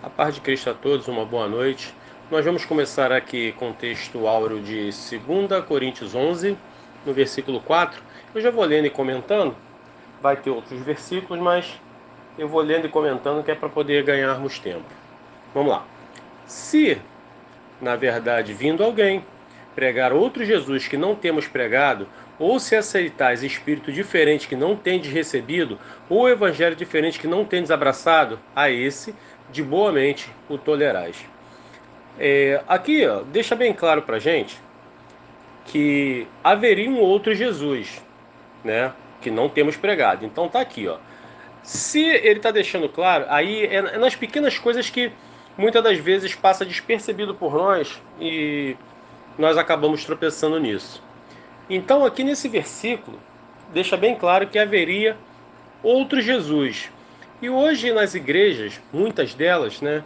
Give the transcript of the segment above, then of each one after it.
A paz de Cristo a todos, uma boa noite. Nós vamos começar aqui com o texto áureo de 2 Coríntios 11, no versículo 4. Eu já vou lendo e comentando, vai ter outros versículos, mas eu vou lendo e comentando que é para poder ganharmos tempo. Vamos lá. Se, na verdade, vindo alguém pregar outro Jesus que não temos pregado, ou se aceitais espírito diferente que não tendes recebido, ou evangelho diferente que não tendes abraçado, a esse, de boa mente, o tolerais. Aqui, ó, deixa bem claro pra gente que haveria um outro Jesus, né? Que não temos pregado. Então tá aqui, ó. Se ele está deixando claro, aí é nas pequenas coisas que muitas das vezes passa despercebido por nós e nós acabamos tropeçando nisso. Então, aqui nesse versículo, deixa bem claro que haveria outro Jesus. E hoje nas igrejas, muitas delas, né,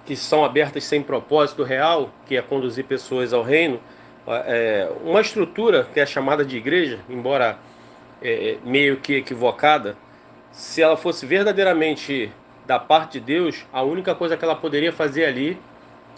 que são abertas sem propósito real, que é conduzir pessoas ao reino, uma estrutura que é chamada de igreja, embora meio que equivocada, se ela fosse verdadeiramente da parte de Deus, a única coisa que ela poderia fazer ali,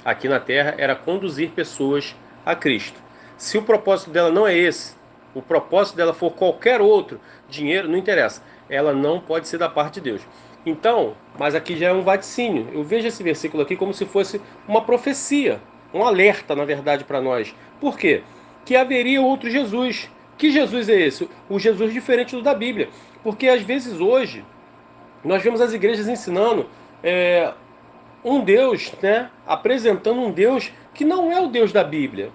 aqui na terra, era conduzir pessoas a Cristo. Se o propósito dela não é esse, o propósito dela for qualquer outro, dinheiro, não interessa, ela não pode ser da parte de Deus. Então, mas aqui já é um vaticínio. Eu vejo esse versículo aqui como se fosse uma profecia, um alerta, na verdade, para nós. Por quê? Que haveria outro Jesus. Que Jesus é esse? O Jesus diferente do da Bíblia. Porque às vezes hoje nós vemos as igrejas ensinando um Deus, né, apresentando um Deus que não é o Deus da Bíblia.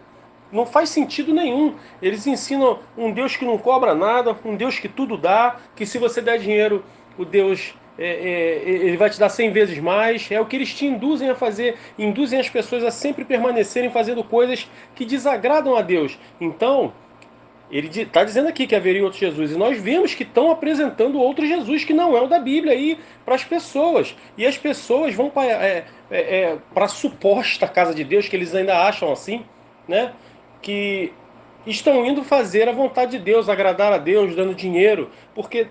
Não faz sentido nenhum. Eles ensinam um Deus que não cobra nada, um Deus que tudo dá, que se você der dinheiro, o Deus ele vai te dar 100 vezes mais. É o que eles te induzem a fazer, induzem as pessoas a sempre permanecerem fazendo coisas que desagradam a Deus. Então, ele está dizendo aqui que haveria outro Jesus. E nós vemos que estão apresentando outro Jesus que não é o da Bíblia aí para as pessoas. E as pessoas vão para a suposta casa de Deus, que eles ainda acham assim, né? Que estão indo fazer a vontade de Deus, agradar a Deus, dando dinheiro. Porque,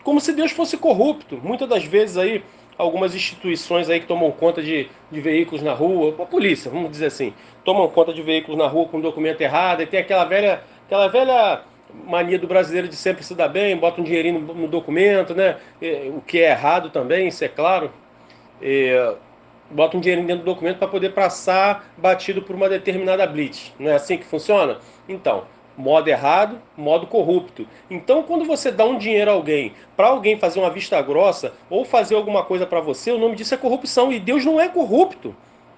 como se Deus fosse corrupto. Muitas das vezes aí, algumas instituições aí que tomam conta de veículos na rua, a polícia, vamos dizer assim, tomam conta de veículos na rua com documento errado, e tem aquela velha mania do brasileiro de sempre se dar bem, bota um dinheirinho no documento, né? O que é errado também, isso é claro. Bota um dinheirinho dentro do documento para poder passar batido por uma determinada blitz. Não é assim que funciona? Então, modo errado, modo corrupto. Então, quando você dá um dinheiro a alguém, para alguém fazer uma vista grossa ou fazer alguma coisa para você, o nome disso é corrupção. E Deus não é corrupto,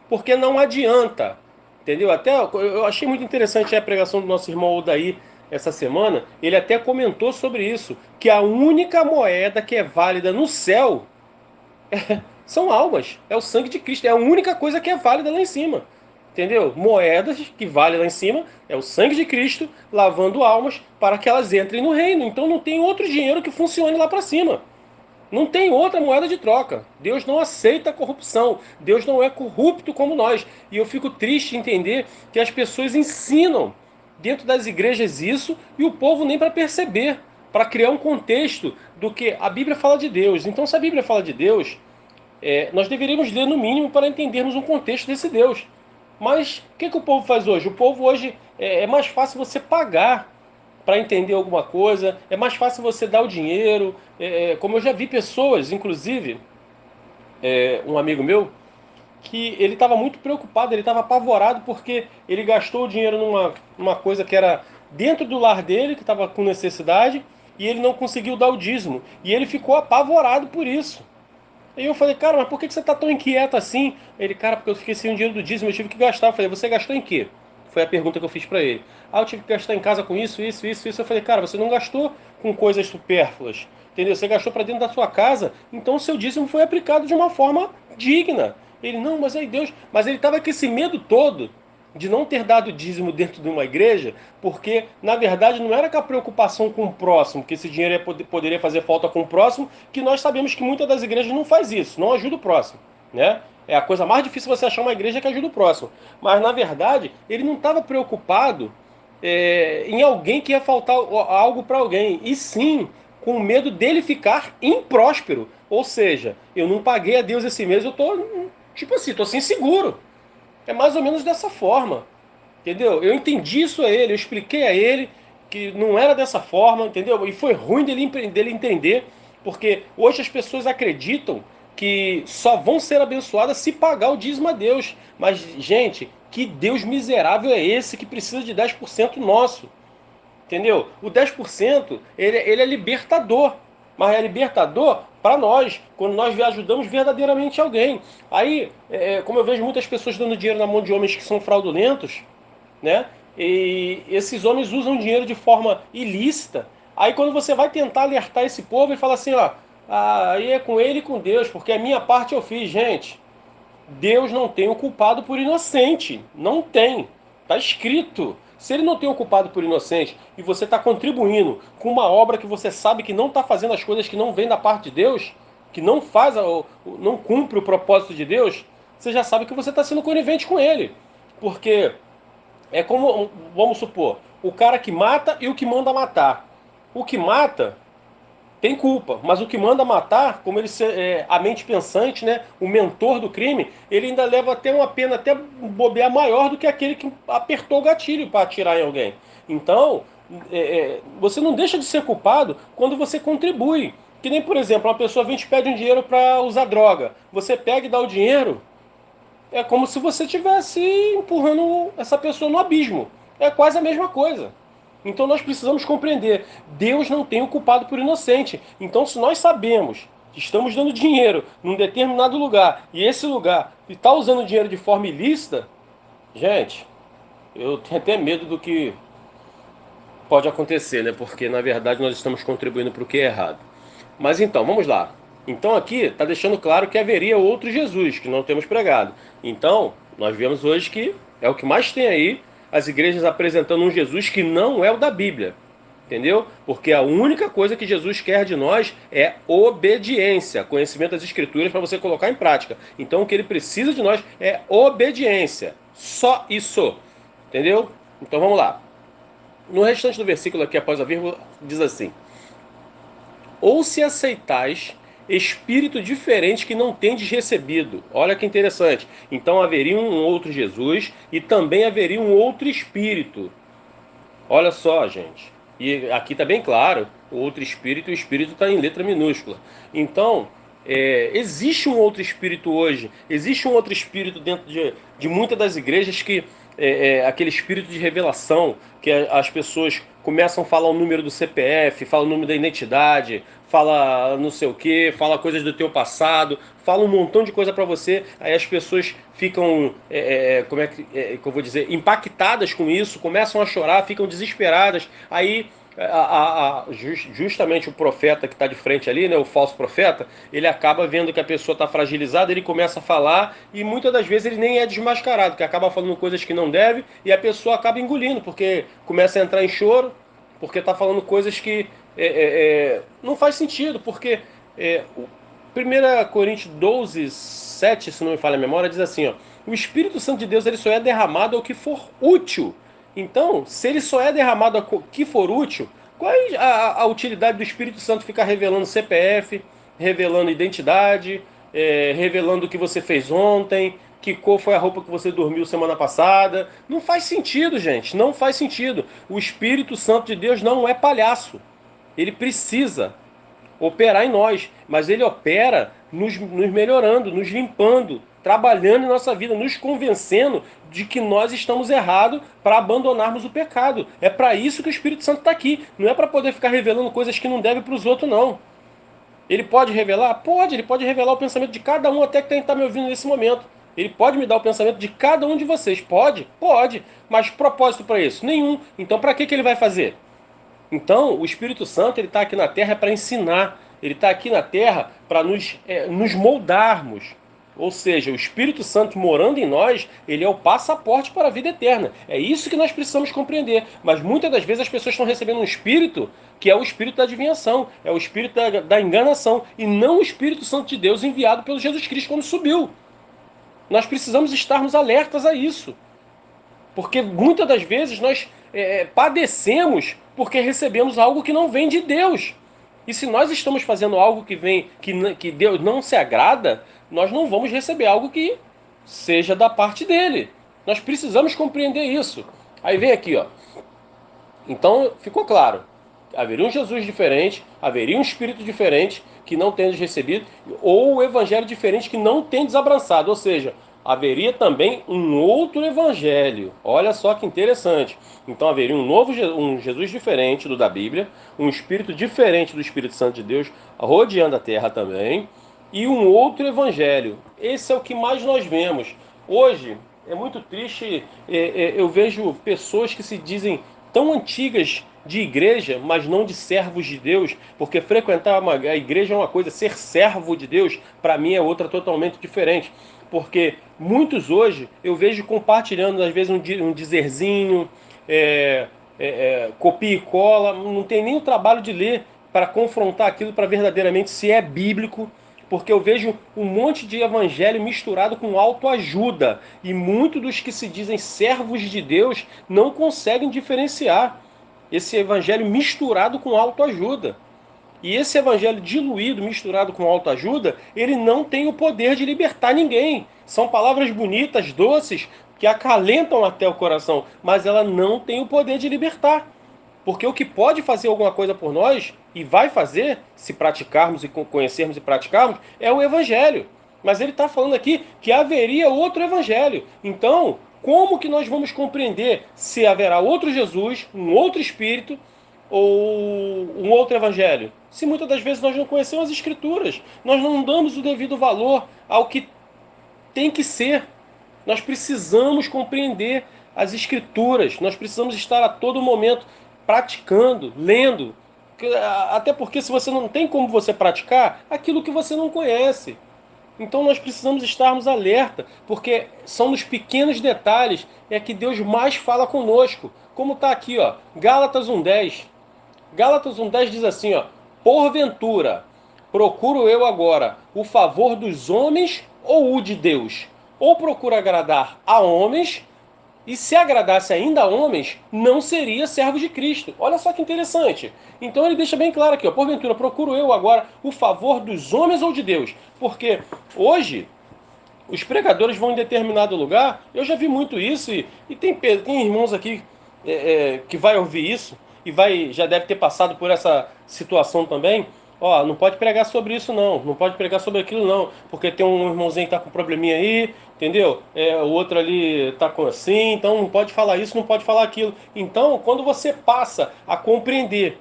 porque não adianta. Entendeu? Até eu achei muito interessante a pregação do nosso irmão Odaí essa semana. Ele até comentou sobre isso, que a única moeda que é válida no céu são almas, é o sangue de Cristo, é a única coisa que é válida lá em cima. Entendeu? Moedas que valem lá em cima é o sangue de Cristo lavando almas para que elas entrem no reino. Então não tem outro dinheiro que funcione lá para cima. Não tem outra moeda de troca. Deus não aceita corrupção. Deus não é corrupto como nós. E eu fico triste em entender que as pessoas ensinam dentro das igrejas isso e o povo nem para perceber, para criar um contexto do que a Bíblia fala de Deus. Então, se a Bíblia fala de Deus, nós deveríamos ler no mínimo para entendermos um contexto desse Deus. Mas o que o povo faz hoje? O povo hoje é mais fácil você pagar para entender alguma coisa, é mais fácil você dar o dinheiro. Como eu já vi pessoas, inclusive um amigo meu, que ele estava muito preocupado, ele estava apavorado porque ele gastou o dinheiro numa coisa que era dentro do lar dele, que estava com necessidade, e ele não conseguiu dar o dízimo. E ele ficou apavorado por isso. Aí eu falei, cara, mas por que você tá tão inquieto assim? Ele, cara, porque eu fiquei sem o dinheiro do dízimo, eu tive que gastar. Eu falei, você gastou em quê? Foi a pergunta que eu fiz pra ele. Ah, eu tive que gastar em casa com isso, isso, isso, isso. Eu falei, cara, você não gastou com coisas supérfluas, entendeu? Você gastou pra dentro da sua casa, então o seu dízimo foi aplicado de uma forma digna. Ele, não, mas aí Deus... Mas ele tava com esse medo todo de não ter dado dízimo dentro de uma igreja, porque na verdade não era com a preocupação com o próximo, que esse dinheiro poderia fazer falta com o próximo, que nós sabemos que muitas das igrejas não faz isso, não ajuda o próximo, né? É a coisa mais difícil você achar uma igreja que ajuda o próximo. Mas na verdade ele não estava preocupado em alguém que ia faltar algo para alguém, e sim com medo dele ficar impróspero. Ou seja, eu não paguei a Deus esse mês, eu tô, tipo assim, tô sem seguro. É mais ou menos dessa forma, entendeu? Eu entendi isso a ele, eu expliquei a ele que não era dessa forma, entendeu? E foi ruim dele entender, porque hoje as pessoas acreditam que só vão ser abençoadas se pagar o dízimo a Deus. Mas, gente, que Deus miserável é esse que precisa de 10% nosso? Entendeu? O 10% ele é libertador, mas é libertador para nós, quando nós ajudamos verdadeiramente alguém. Aí, como eu vejo muitas pessoas dando dinheiro na mão de homens que são fraudulentos, né? E esses homens usam dinheiro de forma ilícita. Aí quando você vai tentar alertar esse povo, ele fala assim, ó, aí é com ele e com Deus, porque a minha parte eu fiz, gente. Deus não tem o culpado por inocente. Não tem. Está escrito. Se ele não tem o culpado por inocente e você está contribuindo com uma obra que você sabe que não está fazendo as coisas que não vêm da parte de Deus, que não faz, não cumpre o propósito de Deus, você já sabe que você está sendo conivente com ele. Porque é como, vamos supor, o cara que mata e o que manda matar. O que mata tem culpa, mas o que manda matar, como ele a mente pensante, né, o mentor do crime, ele ainda leva até uma pena até bobear maior do que aquele que apertou o gatilho para atirar em alguém. Então, você não deixa de ser culpado quando você contribui. Que nem, por exemplo, uma pessoa vem e te pede um dinheiro para usar droga. Você pega e dá o dinheiro, é como se você estivesse empurrando essa pessoa no abismo. É quase a mesma coisa. Então nós precisamos compreender, Deus não tem o culpado por inocente. Então se nós sabemos que estamos dando dinheiro num determinado lugar e esse lugar está usando dinheiro de forma ilícita, gente, eu tenho até medo do que pode acontecer, né? Porque na verdade nós estamos contribuindo para o que é errado. Mas então, vamos lá. Então aqui está deixando claro que haveria outro Jesus, que não temos pregado. Então, nós vemos hoje que é o que mais tem aí, as igrejas apresentando um Jesus que não é o da Bíblia. Entendeu? Porque a única coisa que Jesus quer de nós é obediência, conhecimento das Escrituras para você colocar em prática. Então o que ele precisa de nós é obediência. Só isso. Entendeu? Então vamos lá. No restante do versículo aqui, após a vírgula, diz assim: ou se aceitais espírito diferente que não tendes recebido. Olha que interessante. Então haveria um outro Jesus e também haveria um outro espírito. Olha só, gente. E aqui está bem claro, o outro espírito, o espírito está em letra minúscula. Então, existe um outro espírito hoje, existe um outro espírito dentro de muitas das igrejas que aquele espírito de revelação, que as pessoas começam a falar o número do CPF, fala o número da identidade, fala não sei o que, fala coisas do teu passado, fala um montão de coisa para você, aí as pessoas ficam, como é que eu vou dizer, impactadas com isso, começam a chorar, ficam desesperadas, aí justamente o profeta que está de frente ali, né, o falso profeta, ele acaba vendo que a pessoa está fragilizada, ele começa a falar e muitas das vezes ele nem é desmascarado, que acaba falando coisas que não deve e a pessoa acaba engolindo, porque começa a entrar em choro, porque está falando coisas que não faz sentido, porque 1 Coríntios 12, 7, se não me falha a memória, diz assim, ó, o Espírito Santo de Deus ele só é derramado ao que for útil. Então, se ele só é derramado ao que for útil, qual é a utilidade do Espírito Santo ficar revelando CPF, revelando identidade, revelando o que você fez ontem, que cor foi a roupa que você dormiu semana passada? Não faz sentido, gente, não faz sentido. O Espírito Santo de Deus não é palhaço. Ele precisa operar em nós, mas ele opera nos melhorando, nos limpando, trabalhando em nossa vida, nos convencendo de que nós estamos errados para abandonarmos o pecado. É para isso que o Espírito Santo está aqui, não é para poder ficar revelando coisas que não deve para os outros, não. Ele pode revelar? Pode, ele pode revelar o pensamento de cada um, até que está me ouvindo nesse momento. Ele pode me dar o pensamento de cada um de vocês. Pode? Pode. Mas propósito para isso? Nenhum. Então para que ele vai fazer? Então, o Espírito Santo ele está aqui na Terra para ensinar. Ele está aqui na Terra para nos moldarmos. Ou seja, o Espírito Santo morando em nós, ele é o passaporte para a vida eterna. É isso que nós precisamos compreender. Mas muitas das vezes as pessoas estão recebendo um espírito que é o espírito da adivinhação, é o espírito da enganação, e não o Espírito Santo de Deus enviado pelo Jesus Cristo quando subiu. Nós precisamos estarmos alertas a isso. Porque muitas das vezes nós padecemos porque recebemos algo que não vem de Deus. E se nós estamos fazendo algo que Deus não se agrada, nós não vamos receber algo que seja da parte dele. Nós precisamos compreender isso. Aí vem aqui, ó. Então ficou claro. Haveria um Jesus diferente, haveria um Espírito diferente que não tendes recebido, ou o Evangelho diferente que não tendes abraçado. Ou seja, haveria também um outro Evangelho. Olha só que interessante. Então haveria um Jesus diferente do da Bíblia, um Espírito diferente do Espírito Santo de Deus, rodeando a terra também, e um outro Evangelho. Esse é o que mais nós vemos. Hoje é muito triste, eu vejo pessoas que se dizem tão antigas de igreja, mas não de servos de Deus, porque frequentar a igreja é uma coisa, ser servo de Deus, para mim é outra totalmente diferente. Porque muitos hoje eu vejo compartilhando, às vezes, um dizerzinho, copia e cola, não tem nem o trabalho de ler para confrontar aquilo para verdadeiramente se é bíblico, porque eu vejo um monte de evangelho misturado com autoajuda, e muitos dos que se dizem servos de Deus não conseguem diferenciar esse evangelho misturado com autoajuda. E esse evangelho diluído, misturado com autoajuda, ele não tem o poder de libertar ninguém. São palavras bonitas, doces, que acalentam até o coração, mas ela não tem o poder de libertar. Porque o que pode fazer alguma coisa por nós, e vai fazer, se praticarmos e conhecermos e praticarmos, é o Evangelho. Mas ele está falando aqui que haveria outro Evangelho. Então, como que nós vamos compreender se haverá outro Jesus, um outro Espírito ou um outro Evangelho? Se muitas das vezes nós não conhecemos as Escrituras, nós não damos o devido valor ao que tem que ser. Nós precisamos compreender as Escrituras, nós precisamos estar a todo momento praticando, lendo. Até porque se você não tem como você praticar aquilo que você não conhece. Então nós precisamos estarmos alerta, porque são nos pequenos detalhes que Deus mais fala conosco. Como está aqui, ó, Gálatas 1:10. Gálatas 1:10 diz assim, ó: porventura, procuro eu agora o favor dos homens ou o de Deus? Ou procuro agradar a homens, e se agradasse ainda a homens, não seria servo de Cristo. Olha só que interessante. Então ele deixa bem claro aqui, ó: porventura, procuro eu agora o favor dos homens ou de Deus? Porque hoje os pregadores vão em determinado lugar, eu já vi muito isso, e tem irmãos aqui que vai ouvir isso, e já deve ter passado por essa situação também. Ó, não pode pregar sobre isso não, não pode pregar sobre aquilo não, porque tem um irmãozinho que tá com um probleminha aí, entendeu? O outro ali tá com assim, então não pode falar isso, não pode falar aquilo. Então, quando você passa a compreender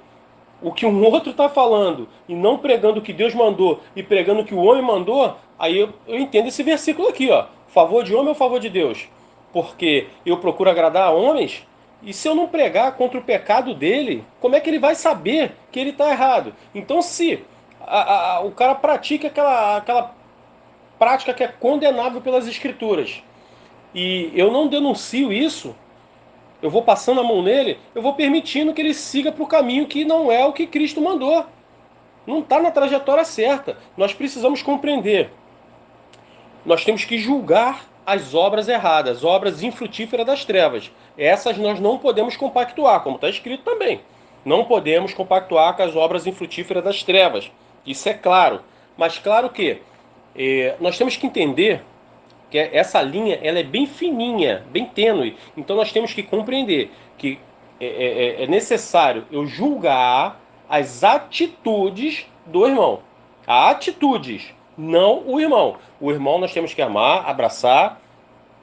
o que um outro está falando e não pregando o que Deus mandou e pregando o que o homem mandou, aí eu entendo esse versículo aqui, ó: favor de homem ou favor de Deus? Porque eu procuro agradar a homens, e se eu não pregar contra o pecado dele, como é que ele vai saber que ele está errado? Então, se o cara pratica aquela prática que é condenável pelas Escrituras, e eu não denuncio isso, eu vou passando a mão nele, eu vou permitindo que ele siga para o caminho que não é o que Cristo mandou. Não está na trajetória certa. Nós precisamos compreender. Nós temos que julgar as obras erradas, obras infrutíferas das trevas. Essas nós não podemos compactuar, como está escrito também. Não podemos compactuar com as obras infrutíferas das trevas. Isso é claro. Mas claro que nós temos que entender que essa linha ela é bem fininha, bem tênue. Então nós temos que compreender que é necessário eu julgar as atitudes do irmão. Atitudes, não o irmão. O irmão nós temos que amar, abraçar,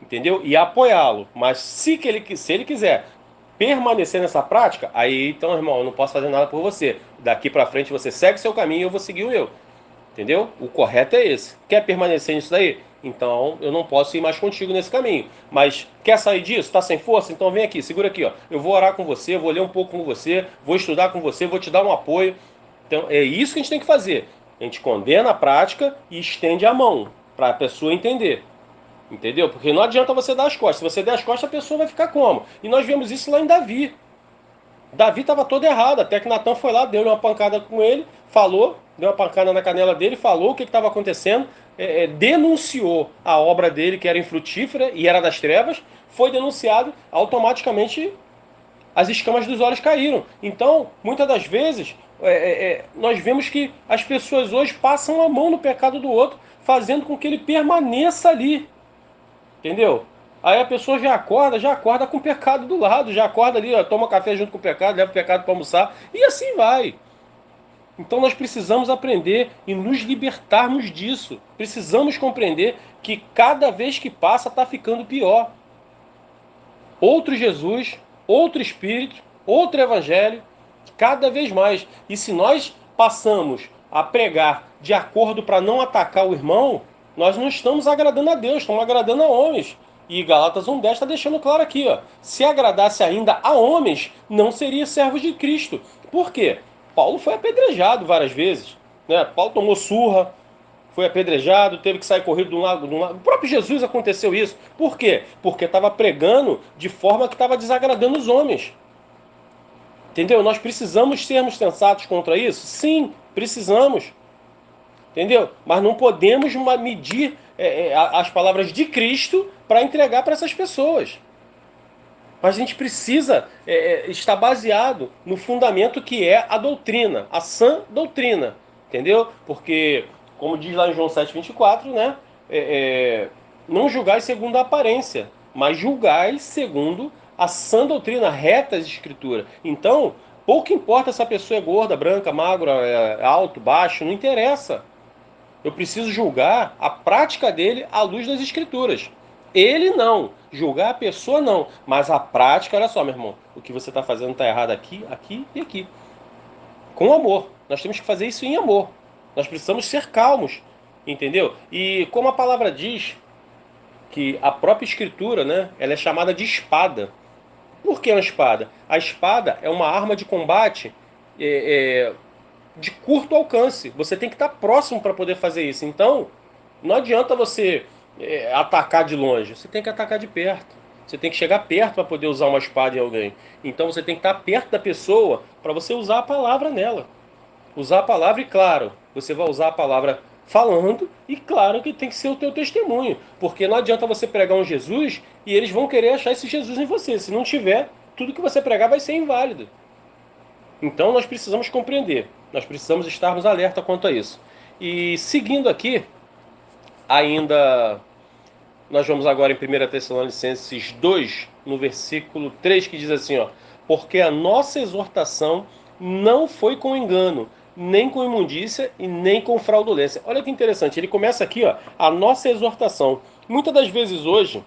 entendeu? E apoiá-lo. Mas se ele quiser permanecer nessa prática, aí então, irmão, eu não posso fazer nada por você. Daqui para frente você segue seu caminho e eu vou seguir o meu. Entendeu? O correto é esse. Quer permanecer nisso daí? Então eu não posso ir mais contigo nesse caminho. Mas quer sair disso? Tá sem força? Então vem aqui, segura aqui, ó. Eu vou orar com você, vou ler um pouco com você, vou estudar com você, vou te dar um apoio. Então é isso que a gente tem que fazer. A gente condena a prática e estende a mão para a pessoa entender. Entendeu? Porque não adianta você dar as costas. Se você der as costas, a pessoa vai ficar como? E nós vemos isso lá em Davi. Davi estava todo errado, até que Natan foi lá, deu uma pancada com ele, falou, deu uma pancada na canela dele, falou o que estava acontecendo, denunciou a obra dele, que era infrutífera e era das trevas, foi denunciado, automaticamente as escamas dos olhos caíram. Então, muitas das vezes, Nós vemos que as pessoas hoje passam a mão no pecado do outro, fazendo com que ele permaneça ali, entendeu? Aí a pessoa já acorda com o pecado do lado, já acorda ali, ó, toma café junto com o pecado, leva o pecado para almoçar, e assim vai. Então nós precisamos aprender e nos libertarmos disso. Precisamos compreender que cada vez que passa está ficando pior. Outro Jesus, outro Espírito, outro Evangelho, cada vez mais. E se nós passamos a pregar de acordo para não atacar o irmão, nós não estamos agradando a Deus, estamos agradando a homens. E Gálatas 1,10 está deixando claro aqui, ó. Se agradasse ainda a homens, não seria servo de Cristo. Por quê? Paulo foi apedrejado várias vezes, né? Paulo tomou surra, foi apedrejado, teve que sair corrido de um lado, O próprio Jesus aconteceu isso. Por quê? Porque estava pregando de forma que estava desagradando os homens. Entendeu? Nós precisamos sermos sensatos contra isso? Sim, precisamos. Entendeu? Mas não podemos medir as palavras de Cristo para entregar para essas pessoas. Mas a gente precisa estar baseado no fundamento que é a doutrina, a sã doutrina, entendeu? Porque, como diz lá em João 7,24, né? Não julgais segundo a aparência, mas julgais segundo a sã doutrina, retas escrituras. Então, pouco importa se a pessoa é gorda, branca, magra, alto, baixo, não interessa. Eu preciso julgar a prática dele à luz das escrituras. Ele não. Julgar a pessoa não. Mas a prática, olha só, meu irmão. O que você está fazendo está errado aqui, aqui e aqui. Com amor. Nós temos que fazer isso em amor. Nós precisamos ser calmos. Entendeu? E como a palavra diz que a própria escritura, né, ela é chamada de espada. Por que uma espada? A espada é uma arma de combate de curto alcance. Você tem que estar próximo para poder fazer isso. Então, não adianta você atacar de longe. Você tem que atacar de perto. Você tem que chegar perto para poder usar uma espada em alguém. Então você tem que estar perto da pessoa para você usar a palavra nela. Usar a palavra e, claro, você vai usar a palavra falando e, claro, que tem que ser o teu testemunho. Porque não adianta você pregar um Jesus e eles vão querer achar esse Jesus em você. Se não tiver, tudo que você pregar vai ser inválido. Então nós precisamos compreender, nós precisamos estarmos alerta quanto a isso. E seguindo aqui, ainda nós vamos agora em 1 Tessalonicenses 2, no versículo 3, que diz assim, ó: porque a nossa exortação não foi com engano, nem com imundícia e nem com fraudulência. Olha que interessante, ele começa aqui, ó, a nossa exortação. Muitas das vezes hoje,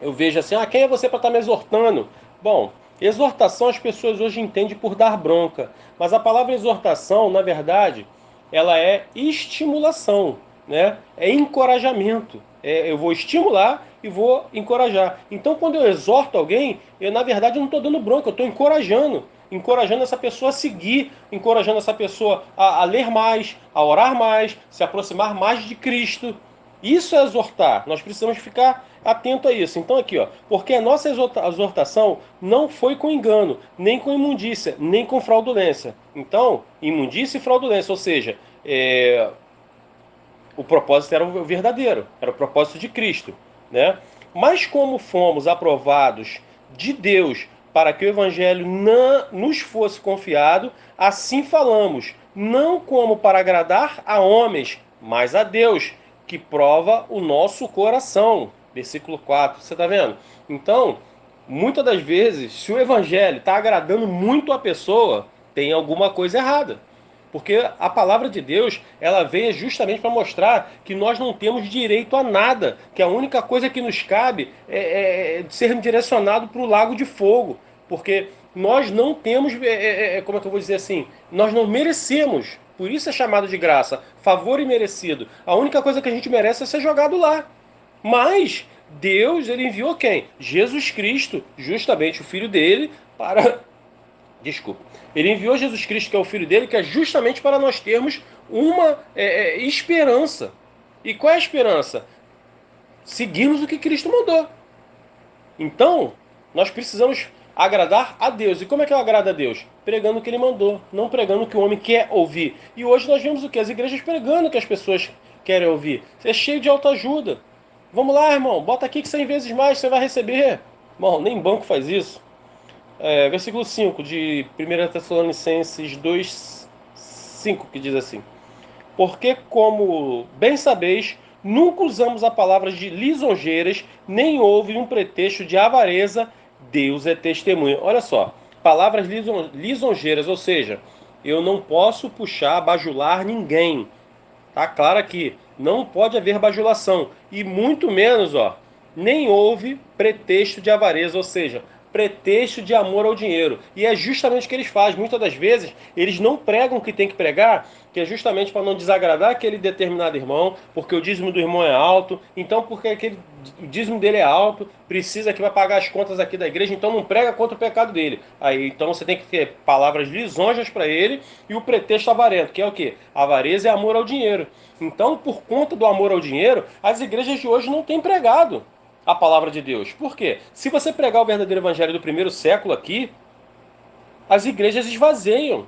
eu vejo assim, quem é você para estar me exortando? Bom, exortação as pessoas hoje entendem por dar bronca, mas a palavra exortação, na verdade, ela é estimulação, né? É encorajamento. Eu vou estimular e vou encorajar. Então, quando eu exorto alguém, na verdade, eu não estou dando bronca, eu estou encorajando essa pessoa a seguir, encorajando essa pessoa a ler mais, a orar mais, se aproximar mais de Cristo. Isso é exortar. Nós precisamos ficar atento a isso. Então aqui, ó, porque a nossa exortação não foi com engano, nem com imundícia, nem com fraudulência. Então, imundícia e fraudulência, ou seja, o propósito era o verdadeiro, era o propósito de Cristo, né? Mas como fomos aprovados de Deus para que o evangelho não nos fosse confiado, assim falamos, não como para agradar a homens, mas a Deus, que prova o nosso coração. Versículo 4, você está vendo? Então, muitas das vezes, se o evangelho está agradando muito a pessoa, tem alguma coisa errada. Porque a palavra de Deus, ela veio justamente para mostrar que nós não temos direito a nada, que a única coisa que nos cabe é ser direcionado para o lago de fogo. Porque nós não temos, como é que eu vou dizer assim, nós não merecemos. Por isso é chamado de graça, favor imerecido. A única coisa que a gente merece é ser jogado lá. Mas Deus, ele enviou quem? Jesus Cristo, justamente o Filho dele, para Desculpa. Ele enviou Jesus Cristo, que é o Filho dele, que é justamente para nós termos uma esperança. E qual é a esperança? Seguirmos o que Cristo mandou. Então, nós precisamos agradar a Deus. E como é que eu agrado a Deus? Pregando o que Ele mandou, não pregando o que o homem quer ouvir. E hoje nós vemos o que? As igrejas pregando o que as pessoas querem ouvir. É cheio de autoajuda. Vamos lá, irmão, bota aqui que 100 vezes mais você vai receber. Bom, nem banco faz isso. Versículo 5 de 1 Tessalonicenses 2, 5, que diz assim: porque, como bem sabeis, nunca usamos a palavra de lisonjeiras, nem houve um pretexto de avareza, Deus é testemunha. Olha só, palavras lisonjeiras, ou seja, eu não posso puxar, bajular ninguém. Tá claro aqui, não pode haver bajulação. E muito menos, nem houve pretexto de avareza, ou seja, pretexto de amor ao dinheiro. E é justamente o que eles fazem. Muitas das vezes, eles não pregam o que tem que pregar, que é justamente para não desagradar aquele determinado irmão, porque o dízimo do irmão é alto, então porque o dízimo dele é alto, precisa que vai pagar as contas aqui da igreja, então não prega contra o pecado dele. Aí então você tem que ter palavras lisonjas para ele e o pretexto avarento, que é o quê? Avareza é amor ao dinheiro. Então, por conta do amor ao dinheiro, as igrejas de hoje não têm pregado a palavra de Deus. Por quê? Se você pregar o verdadeiro evangelho do primeiro século aqui, as igrejas esvazeiam.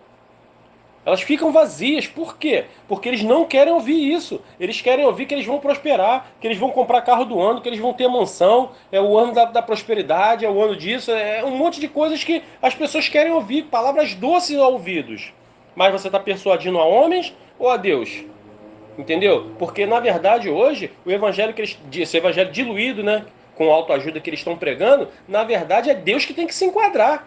Elas ficam vazias. Por quê? Porque eles não querem ouvir isso. Eles querem ouvir que eles vão prosperar, que eles vão comprar carro do ano, que eles vão ter mansão, é o ano da prosperidade, é o ano disso, é um monte de coisas que as pessoas querem ouvir, palavras doces aos ouvidos. Mas você está persuadindo a homens ou a Deus? Entendeu? Porque na verdade hoje o evangelho que eles, esse evangelho diluído, né, com a autoajuda que eles estão pregando, na verdade é Deus que tem que se enquadrar.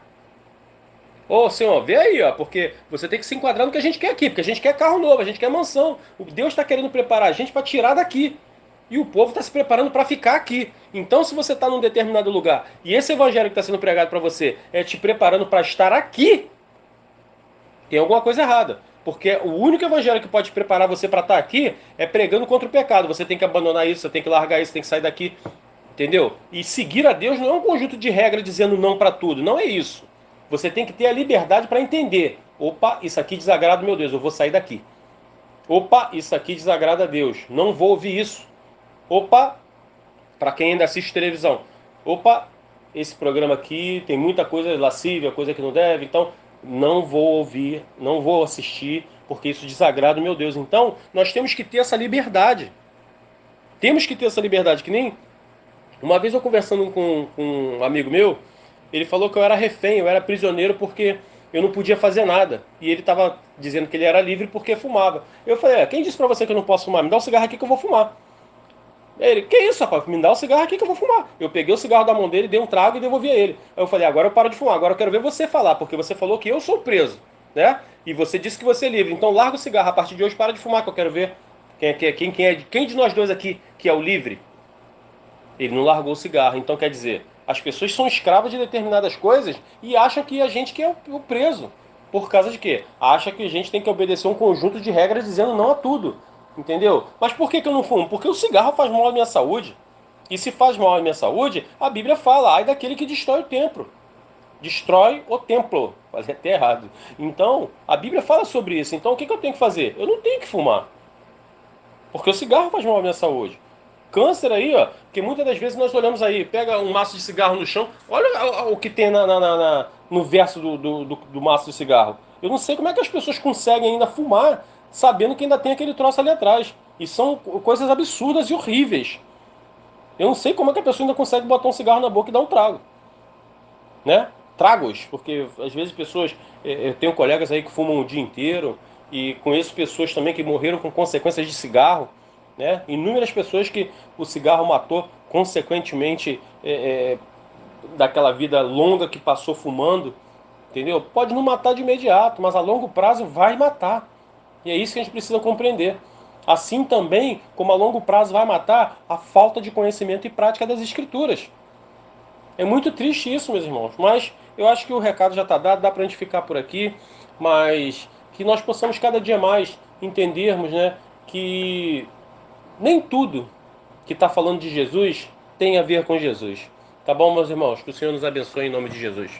Ô, senhor, vê aí, porque você tem que se enquadrar no que a gente quer aqui, porque a gente quer carro novo, a gente quer mansão. O Deus está querendo preparar a gente para tirar daqui. E o povo está se preparando para ficar aqui. Então, se você está num determinado lugar e esse evangelho que está sendo pregado para você é te preparando para estar aqui, tem alguma coisa errada. Porque o único evangelho que pode preparar você para estar aqui é pregando contra o pecado. Você tem que abandonar isso, você tem que largar isso, você tem que sair daqui. Entendeu? E seguir a Deus não é um conjunto de regras dizendo não para tudo. Não é isso. Você tem que ter a liberdade para entender. Opa, isso aqui desagrada, meu Deus, eu vou sair daqui. Opa, isso aqui desagrada a Deus. Não vou ouvir isso. Opa, para quem ainda assiste televisão. Opa, esse programa aqui tem muita coisa lascívia, coisa que não deve, então não vou ouvir, não vou assistir, porque isso desagrada, meu Deus. Então, nós temos que ter essa liberdade. Temos que ter essa liberdade, que nem uma vez eu conversando com um amigo meu, ele falou que eu era refém, eu era prisioneiro porque eu não podia fazer nada. E ele estava dizendo que ele era livre porque fumava. Eu falei, quem disse pra você que eu não posso fumar? Me dá um cigarro aqui que eu vou fumar. Ele, que isso, rapaz? Me dá um cigarro aqui que eu vou fumar. Eu peguei o cigarro da mão dele, dei um trago e devolvi a ele. Aí eu falei, agora eu paro de fumar, agora eu quero ver você falar, porque você falou que eu sou preso, né? E você disse que você é livre, então larga o cigarro, a partir de hoje para de fumar, que eu quero ver quem de nós dois aqui que é o livre. Ele não largou o cigarro. Então, quer dizer, as pessoas são escravas de determinadas coisas e acham que a gente que é o preso. Por causa de quê? Acha que a gente tem que obedecer um conjunto de regras dizendo não a tudo. Entendeu? Mas por que eu não fumo? Porque o cigarro faz mal à minha saúde. E se faz mal à minha saúde, a Bíblia fala, ai daquele que destrói o templo. Destrói o templo. Falei até errado. Então, a Bíblia fala sobre isso. Então, o que eu tenho que fazer? Eu não tenho que fumar. Porque o cigarro faz mal à minha saúde. Câncer aí, porque muitas das vezes nós olhamos aí, pega um maço de cigarro no chão, olha o que tem no verso do maço de cigarro. Eu não sei como é que as pessoas conseguem ainda fumar, sabendo que ainda tem aquele troço ali atrás. E são coisas absurdas e horríveis. Eu não sei como é que a pessoa ainda consegue botar um cigarro na boca e dar um trago, né? Tragos, porque às vezes pessoas, eu tenho colegas aí que fumam o dia inteiro e conheço pessoas também que morreram com consequências de cigarro, né? Inúmeras pessoas que o cigarro matou consequentemente daquela vida longa que passou fumando, entendeu? Pode não matar de imediato, mas a longo prazo vai matar. E é isso que a gente precisa compreender. Assim também como a longo prazo vai matar a falta de conhecimento e prática das escrituras. É muito triste isso, meus irmãos, mas eu acho que o recado já está dado, dá para a gente ficar por aqui, mas que nós possamos cada dia mais entendermos, né, que nem tudo que está falando de Jesus tem a ver com Jesus. Tá bom, meus irmãos? Que o Senhor nos abençoe em nome de Jesus.